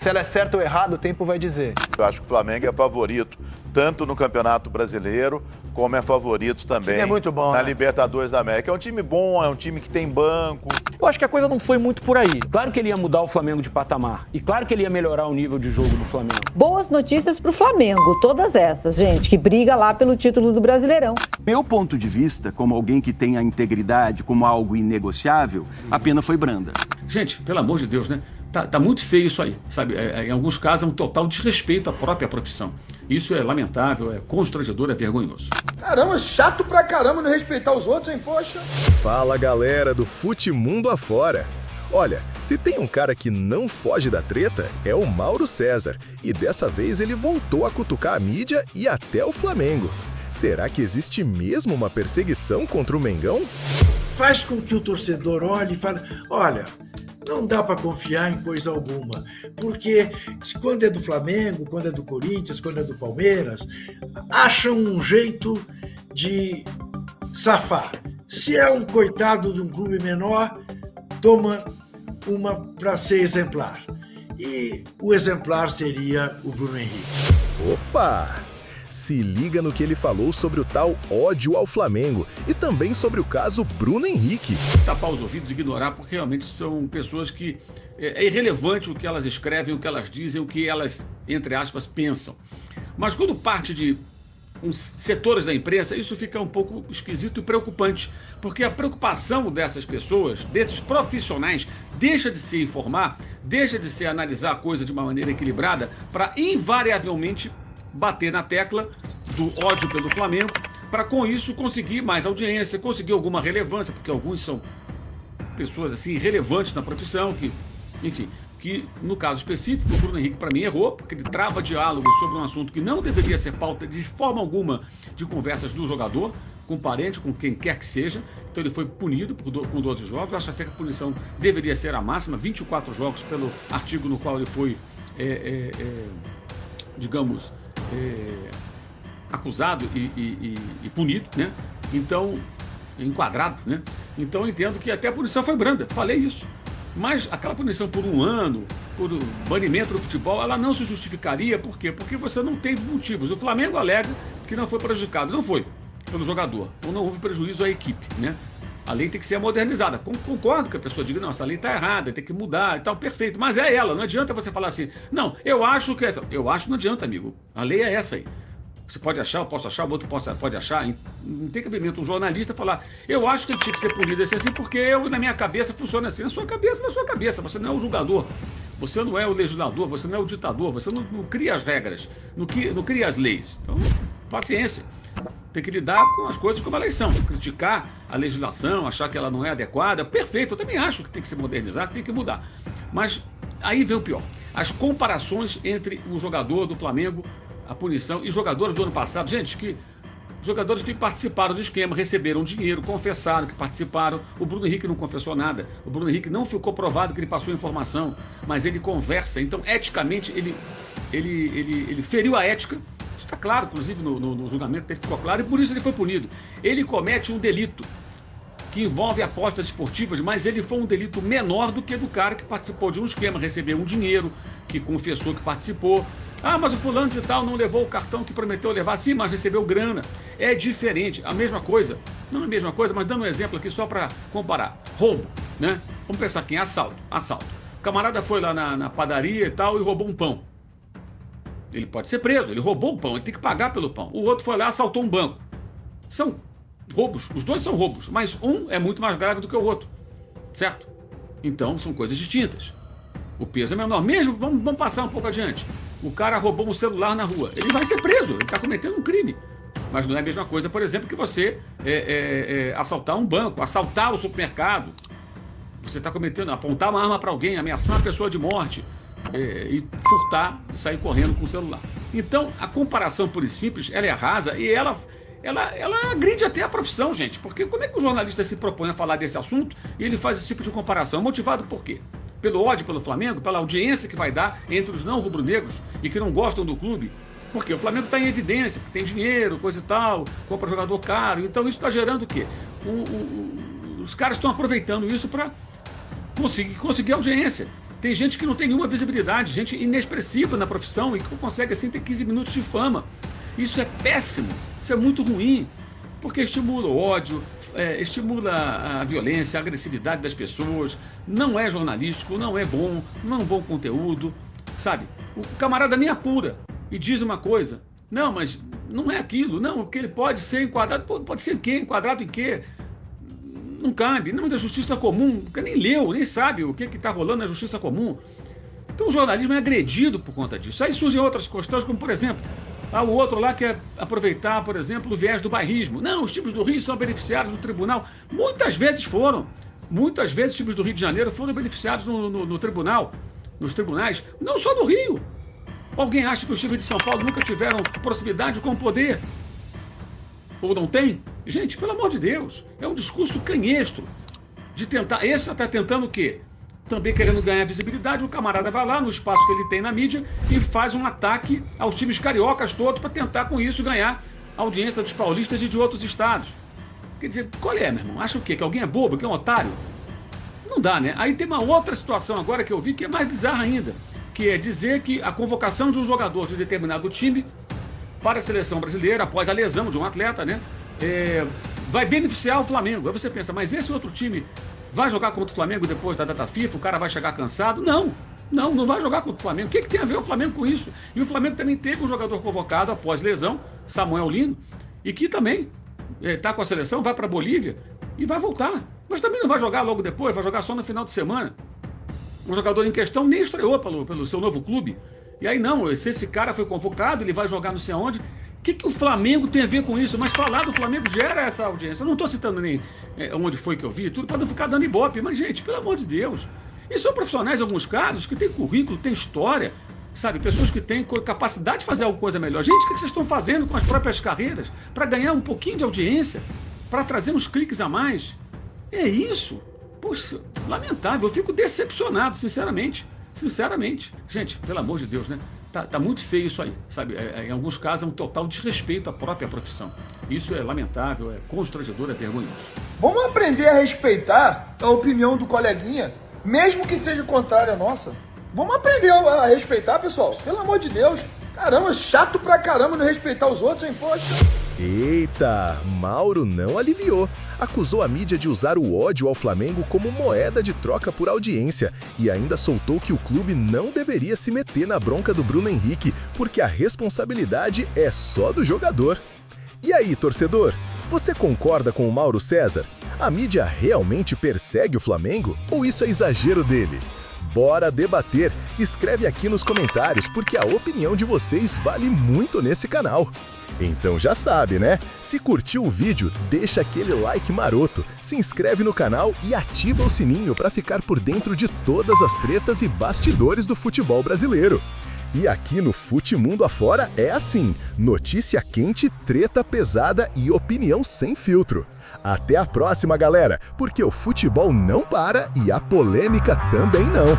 Se ela é certa ou errada, o tempo vai dizer. Eu acho que o Flamengo é favorito, tanto no Campeonato Brasileiro, como é favorito também é muito bom, na né? Libertadores da América. É um time bom, é um time que tem banco. Eu acho que a coisa não foi muito por aí. Claro que ele ia mudar o Flamengo de patamar. E claro que ele ia melhorar o nível de jogo do Flamengo. Boas notícias pro Flamengo, todas essas, gente, que briga lá pelo título do Brasileirão. Meu ponto de vista, como alguém que tem a integridade como algo inegociável, a pena foi branda. Gente, pelo amor de Deus, né? Tá muito feio isso aí, sabe? Em alguns casos é um total desrespeito à própria profissão. Isso é lamentável, é constrangedor, é vergonhoso. Caramba, chato pra caramba não respeitar os outros, hein, poxa? Fala, galera do Futimundo Afora. Olha, se tem um cara que não foge da treta, é o Mauro César. E dessa vez ele voltou a cutucar a mídia e até o Flamengo. Será que existe mesmo uma perseguição contra o Mengão? Faz com que o torcedor olhe e fale, olha, não dá para confiar em coisa alguma, porque quando é do Flamengo, quando é do Corinthians, quando é do Palmeiras, acham um jeito de safar. Se é um coitado de um clube menor, toma uma para ser exemplar. E o exemplar seria o Bruno Henrique. Opa! Se liga no que ele falou sobre o tal ódio ao Flamengo e também sobre o caso Bruno Henrique. Tapar os ouvidos e ignorar, porque realmente são pessoas que é irrelevante o que elas escrevem, o que elas dizem, o que elas, entre aspas, pensam. Mas quando parte de uns setores da imprensa, isso fica um pouco esquisito e preocupante, porque a preocupação dessas pessoas, desses profissionais, deixa de se informar, deixa de se analisar a coisa de uma maneira equilibrada, para invariavelmente bater na tecla do ódio pelo Flamengo, para com isso conseguir mais audiência, conseguir alguma relevância, porque alguns são pessoas assim relevantes na profissão, que, enfim, que no caso específico o Bruno Henrique para mim errou, porque ele trava diálogo sobre um assunto que não deveria ser pauta de forma alguma de conversas do jogador, com parente, com quem quer que seja. Então ele foi punido com 12 jogos. Eu acho até que a punição deveria ser a máxima, 24 jogos pelo artigo no qual ele foi, digamos, acusado e punido, né? Então, enquadrado, né? Então eu entendo que até a punição foi branda, falei isso. Mas aquela punição por um ano, por banimento do futebol, ela não se justificaria. Por quê? Porque você não tem motivos. O Flamengo alega que não foi prejudicado. Não foi pelo jogador. Ou não houve prejuízo à equipe, né? A lei tem que ser modernizada. Concordo que a pessoa diga, não, essa lei está errada, tem que mudar e tal, perfeito. Mas é ela, não adianta você falar assim, não, eu acho que essa. Eu acho que não adianta, amigo. A lei é essa aí. Você pode achar, eu posso achar, o outro pode achar. Não tem cabimento um jornalista falar, eu acho que ele tinha que ser punido assim, porque eu, na minha cabeça, funciona assim. Na sua cabeça. Você não é o julgador, você não é o legislador, você não é o ditador, você não cria as regras, não cria as leis. Então, paciência. Tem que lidar com as coisas como elas são. Criticar a legislação, achar que ela não é adequada, perfeito. Eu também acho que tem que se modernizar, que tem que mudar. Mas aí vem o pior. As comparações entre o jogador do Flamengo, a punição, e jogadores do ano passado. Gente, jogadores que participaram do esquema, receberam dinheiro, confessaram que participaram. O Bruno Henrique não confessou nada. O Bruno Henrique não ficou provado que ele passou informação, mas ele conversa. Então, eticamente, ele feriu a ética. Está claro, inclusive no julgamento dele ficou claro, e por isso ele foi punido. Ele comete um delito que envolve apostas esportivas, mas ele foi um delito menor do que do cara que participou de um esquema, recebeu um dinheiro, que confessou que participou. Ah, mas o fulano de tal não levou o cartão que prometeu levar. Sim, mas recebeu grana. É diferente. A mesma coisa, não é a mesma coisa, mas dando um exemplo aqui só para comparar. Roubo, né? Vamos pensar aqui em assalto. O camarada foi lá na padaria e tal e roubou um pão. Ele pode ser preso, ele roubou o pão, ele tem que pagar pelo pão. O outro foi lá e assaltou um banco. São roubos, os dois são roubos, mas um é muito mais grave do que o outro, certo? Então são coisas distintas. O peso é menor. Mesmo, vamos passar um pouco adiante. O cara roubou um celular na rua, ele vai ser preso, ele está cometendo um crime. Mas não é a mesma coisa, por exemplo, que você assaltar um banco, assaltar o supermercado. Você está cometendo, apontar uma arma para alguém, ameaçar uma pessoa de morte. E furtar e sair correndo com o celular. Então, a comparação pura e simples, ela é rasa e ela agride até a profissão, gente. Porque como é que o jornalista se propõe a falar desse assunto e ele faz esse tipo de comparação? Motivado por quê? Pelo ódio pelo Flamengo, pela audiência que vai dar entre os não rubro-negros e que não gostam do clube? Porque o Flamengo está em evidência, que tem dinheiro, coisa e tal, compra jogador caro. Então isso está gerando o quê? Os caras estão aproveitando isso para conseguir audiência. Tem gente que não tem nenhuma visibilidade, gente inexpressiva na profissão e que consegue assim ter 15 minutos de fama. Isso é péssimo, isso é muito ruim, porque estimula o ódio, estimula a violência, a agressividade das pessoas, não é jornalístico, não é um bom conteúdo, sabe? O camarada nem apura e diz uma coisa, não, mas não é aquilo, não, porque ele pode ser enquadrado, pode ser o quê? Enquadrado em quê? Não cabe, não é da justiça comum, porque nem leu, nem sabe o que está rolando na justiça comum. Então o jornalismo é agredido por conta disso. Aí surgem outras questões, como por exemplo, o outro lá quer aproveitar, por exemplo, o viés do bairrismo. Não, os times do Rio são beneficiados no tribunal. Muitas vezes os times do Rio de Janeiro foram beneficiados no tribunal, nos tribunais, não só do Rio. Alguém acha que os times de São Paulo nunca tiveram proximidade com o poder? Ou não tem? Gente, pelo amor de Deus, é um discurso canhestro de tentar. Esse está tentando o quê? Também querendo ganhar visibilidade, o camarada vai lá no espaço que ele tem na mídia e faz um ataque aos times cariocas todos para tentar com isso ganhar a audiência dos paulistas e de outros estados. Quer dizer, qual é, meu irmão? Acha o quê? Que alguém é bobo, que é um otário? Não dá, né? Aí tem uma outra situação agora que eu vi que é mais bizarra ainda, que é dizer que a convocação de um jogador de determinado time para a seleção brasileira, após a lesão de um atleta, né, vai beneficiar o Flamengo. Aí você pensa, mas esse outro time vai jogar contra o Flamengo depois da data FIFA? O cara vai chegar cansado? Não vai jogar contra o Flamengo. O que tem a ver o Flamengo com isso? E o Flamengo também teve um jogador convocado após lesão, Samuel Lino, e que também está com a seleção, vai para a Bolívia e vai voltar. Mas também não vai jogar logo depois, vai jogar só no final de semana. Um jogador em questão nem estreou pelo seu novo clube. E aí não, se esse cara foi convocado, ele vai jogar não sei aonde. O que o Flamengo tem a ver com isso? Mas falar do Flamengo gera essa audiência. Eu não estou citando nem onde foi que eu vi, tudo para não ficar dando ibope. Mas, gente, pelo amor de Deus. E são profissionais, em alguns casos, que têm currículo, têm história, sabe? Pessoas que têm capacidade de fazer alguma coisa melhor. Gente, o que vocês estão fazendo com as próprias carreiras para ganhar um pouquinho de audiência, para trazer uns cliques a mais? É isso. Poxa, lamentável. Eu fico decepcionado, sinceramente. Gente, pelo amor de Deus, né? Tá muito feio isso aí, sabe? Em alguns casos é um total desrespeito à própria profissão. Isso é lamentável, é constrangedor, é vergonhoso. Vamos aprender a respeitar a opinião do coleguinha, mesmo que seja contrária à nossa. Vamos aprender a respeitar, pessoal. Pelo amor de Deus. Caramba, chato pra caramba não respeitar os outros, hein? Poxa. Eita, Mauro não aliviou. Acusou a mídia de usar o ódio ao Flamengo como moeda de troca por audiência e ainda soltou que o clube não deveria se meter na bronca do Bruno Henrique, porque a responsabilidade é só do jogador. E aí, torcedor, você concorda com o Mauro César? A mídia realmente persegue o Flamengo ou isso é exagero dele? Bora debater! Escreve aqui nos comentários, porque a opinião de vocês vale muito nesse canal. Então já sabe, né? Se curtiu o vídeo, deixa aquele like maroto, se inscreve no canal e ativa o sininho para ficar por dentro de todas as tretas e bastidores do futebol brasileiro. E aqui no Fute Mundo Afora é assim, notícia quente, treta pesada e opinião sem filtro. Até a próxima, galera, porque o futebol não para e a polêmica também não.